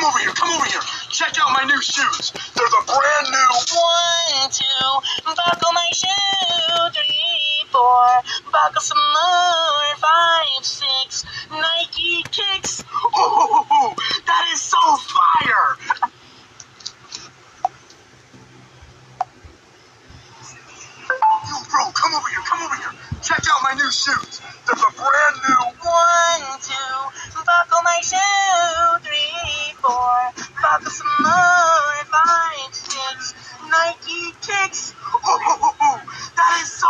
come over here, come over here. Check out my new shoes. They're the brand new 1, 2, buckle my shoe. 3, 4, buckle some more. 5, 6, Nike kicks. Ooh, that is so fire. Yo, bro, come over here, come over here. Check out my new shoes. They're the brand new 1, 2, buckle my shoe. 3, 4, buckle some more. 5, 6, Nike kicks. Ooh, that is so